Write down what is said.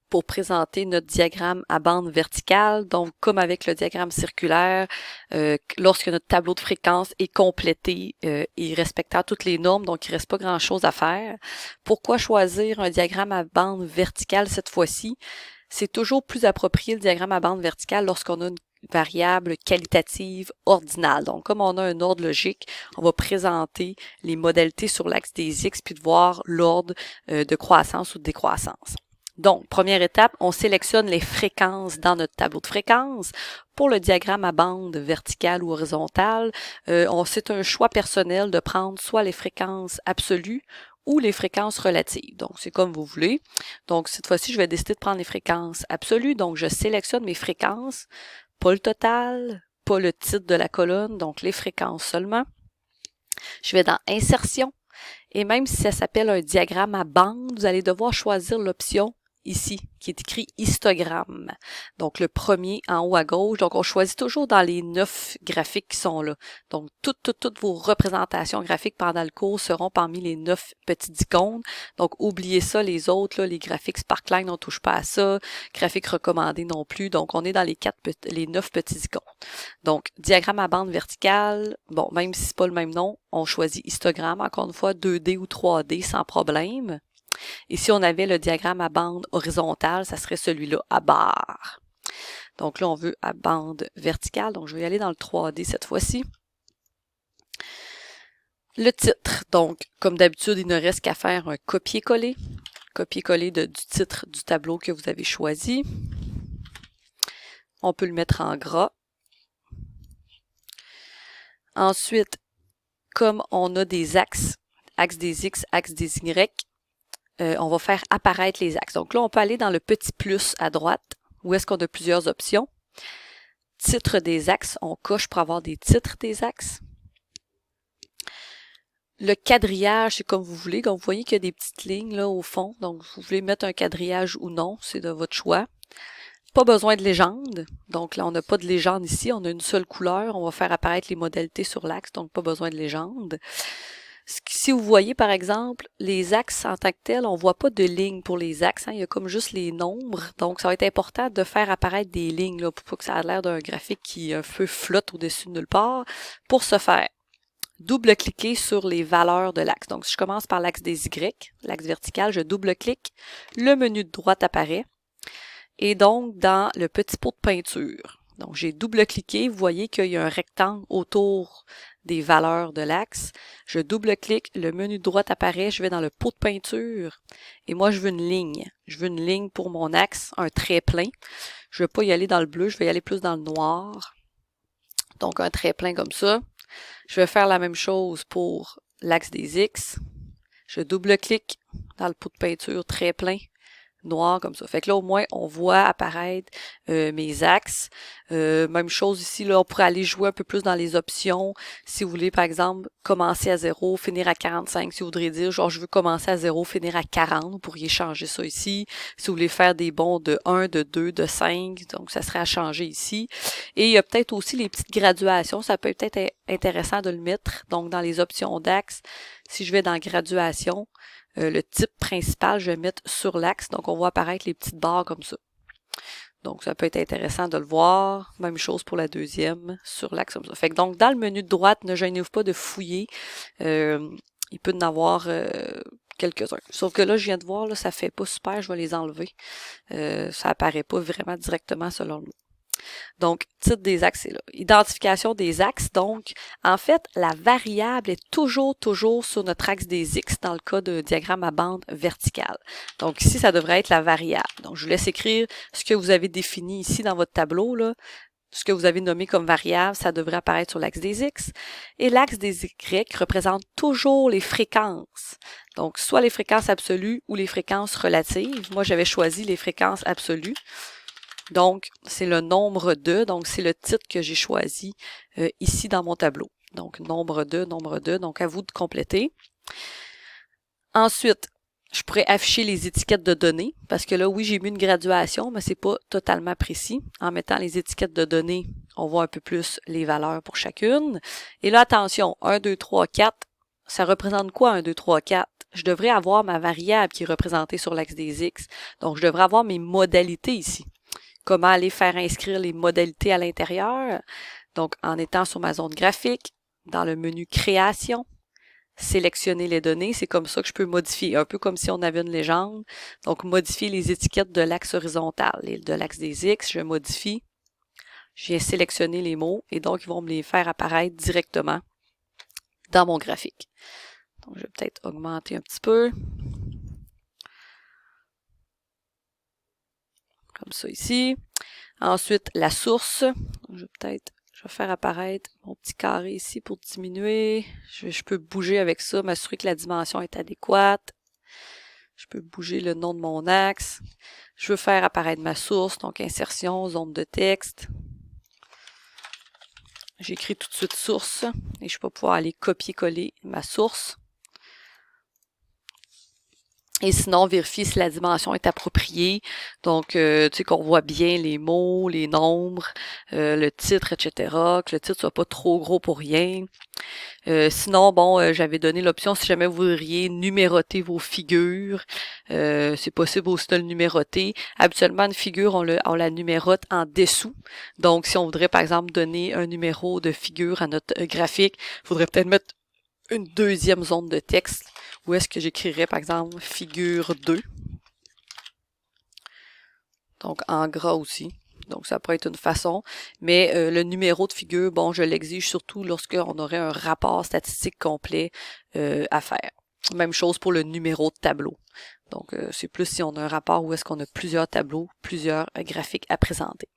pour présenter notre diagramme à bande verticale. Donc, comme avec le diagramme circulaire, lorsque notre tableau de fréquence est complété et respectant toutes les normes, donc il ne reste pas grand-chose à faire. Pourquoi choisir un diagramme à bande verticale cette fois-ci? C'est toujours plus approprié le diagramme à bande verticale lorsqu'on a une variable qualitative ordinale. Donc, comme on a un ordre logique, on va présenter les modalités sur l'axe des X puis de voir l'ordre de croissance ou de décroissance. Donc, première étape, on sélectionne les fréquences dans notre tableau de fréquences. Pour le diagramme à bande verticale ou horizontale, c'est un choix personnel de prendre soit les fréquences absolues ou les fréquences relatives. Donc, c'est comme vous voulez. Donc, cette fois-ci, je vais décider de prendre les fréquences absolues. Donc, je sélectionne mes fréquences, pas le total, pas le titre de la colonne, donc les fréquences seulement. Je vais dans Insertion. Et même si ça s'appelle un diagramme à bande, vous allez devoir choisir l'option ici, qui est écrit histogramme. Donc, le premier en haut à gauche. Donc, on choisit toujours dans les 9 graphiques qui sont là. Donc, toutes vos représentations graphiques pendant le cours seront parmi les 9 petites icônes. Donc, oubliez ça, les autres, là, les graphiques Sparkline, on touche pas à ça. Graphiques recommandés non plus. Donc, on est dans les 9 petites icônes. Donc, diagramme à bande verticale. Bon, même si c'est pas le même nom, on choisit histogramme. Encore une fois, 2D ou 3D sans problème. Et si on avait le diagramme à bande horizontale, ça serait celui-là à barre. Donc là, on veut à bande verticale. Donc, je vais y aller dans le 3D cette fois-ci. Le titre. Donc, comme d'habitude, il ne reste qu'à faire un copier-coller. Copier-coller du titre du tableau que vous avez choisi. On peut le mettre en gras. Ensuite, comme on a des axes, axe des X, axe des Y, on va faire apparaître les axes. Donc là, on peut aller dans le petit plus à droite, où est-ce qu'on a plusieurs options. Titre des axes, on coche pour avoir des titres des axes. Le quadrillage, c'est comme vous voulez. Donc, vous voyez qu'il y a des petites lignes là au fond. Donc, vous voulez mettre un quadrillage ou non, c'est de votre choix. Pas besoin de légende. Donc là, on n'a pas de légende ici. On a une seule couleur. On va faire apparaître les modalités sur l'axe, donc pas besoin de légende. Si vous voyez, par exemple, les axes en tant que tels, on voit pas de lignes pour les axes. Il y a comme juste les nombres. Donc, ça va être important de faire apparaître des lignes là, pour pas que ça ait l'air d'un graphique qui un peu flotte au-dessus de nulle part. Pour ce faire, double-cliquer sur les valeurs de l'axe. Donc, si je commence par l'axe des Y, l'axe vertical, je double-clique. Le menu de droite apparaît. Et donc, dans le petit pot de peinture. Donc, j'ai double-cliqué. Vous voyez qu'il y a un rectangle autour des valeurs de l'axe. Je double-clique, le menu de droite apparaît, je vais dans le pot de peinture et moi je veux une ligne. Je veux une ligne pour mon axe, un trait plein. Je ne vais pas y aller dans le bleu, je vais y aller plus dans le noir. Donc un trait plein comme ça. Je vais faire la même chose pour l'axe des X. Je double-clique dans le pot de peinture, trait plein. Noir comme ça. Fait que là, au moins, on voit apparaître mes axes. Même chose ici, là, on pourrait aller jouer un peu plus dans les options. Si vous voulez, par exemple, commencer à 0, finir à 45, si vous voudrez dire, genre, je veux commencer à 0, finir à 40, vous pourriez changer ça ici. Si vous voulez faire des bonds de 1, de 2, de 5, donc ça serait à changer ici. Et il y a peut-être aussi les petites graduations. Ça peut être intéressant de le mettre. Donc, dans les options d'axe, si je vais dans graduation, le type principal, je vais mettre sur l'axe. Donc, on voit apparaître les petites barres comme ça. Donc, ça peut être intéressant de le voir. Même chose pour la deuxième, sur l'axe comme ça. Fait que donc, dans le menu de droite, ne gênez-vous pas de fouiller. Il peut y en avoir quelques-uns. Sauf que là, je viens de voir, là, ça fait pas super, je vais les enlever. Ça apparaît pas vraiment directement selon nous. Donc, titre des axes, c'est là. Identification des axes. Donc, en fait, la variable est toujours sur notre axe des X dans le cas de diagramme à bande verticale. Donc, ici, ça devrait être la variable. Donc, je vous laisse écrire ce que vous avez défini ici dans votre tableau, là. Ce que vous avez nommé comme variable, ça devrait apparaître sur l'axe des X. Et l'axe des Y représente toujours les fréquences. Donc, soit les fréquences absolues ou les fréquences relatives. Moi, j'avais choisi les fréquences absolues. Donc, c'est le nombre de, donc c'est le titre que j'ai choisi ici dans mon tableau. Donc, nombre de, donc à vous de compléter. Ensuite, je pourrais afficher les étiquettes de données, parce que là, oui, j'ai mis une graduation, mais c'est pas totalement précis. En mettant les étiquettes de données, on voit un peu plus les valeurs pour chacune. Et là, attention, 1, 2, 3, 4, ça représente quoi 1, 2, 3, 4? je devrais avoir ma variable qui est représentée sur l'axe des X. Donc, je devrais avoir mes modalités ici. Comment aller faire inscrire les modalités à l'intérieur? Donc, en étant sur ma zone graphique, dans le menu Création, sélectionner les données, c'est comme ça que je peux modifier, un peu comme si on avait une légende. Donc, modifier les étiquettes de l'axe horizontal et de l'axe des X, je modifie. Je viens sélectionner les mots et donc, ils vont me les faire apparaître directement dans mon graphique. Donc, je vais peut-être augmenter un petit peu. Comme ça ici. Ensuite, la source. Donc, je vais faire apparaître mon petit carré ici pour diminuer. Je peux bouger avec ça, m'assurer que la dimension est adéquate. Je peux bouger le nom de mon axe. Je veux faire apparaître ma source, donc insertion, zone de texte. J'écris tout de suite source et je vais pouvoir aller copier-coller ma source. Et sinon, vérifier si la dimension est appropriée. Donc, tu sais, qu'on voit bien les mots, les nombres, le titre, etc. Que le titre soit pas trop gros pour rien. Sinon, bon, j'avais donné l'option si jamais vous voudriez numéroter vos figures. C'est possible aussi de le numéroter. Habituellement, une figure, on la numérote en dessous. Donc, si on voudrait, par exemple, donner un numéro de figure à notre graphique, il faudrait peut-être mettre une deuxième zone de texte où est-ce que j'écrirais, par exemple, figure 2. Donc, en gras aussi. Donc, ça pourrait être une façon. Mais le numéro de figure, bon, je l'exige surtout lorsqu'on aurait un rapport statistique complet à faire. Même chose pour le numéro de tableau. Donc, c'est plus si on a un rapport où est-ce qu'on a plusieurs tableaux, plusieurs graphiques à présenter.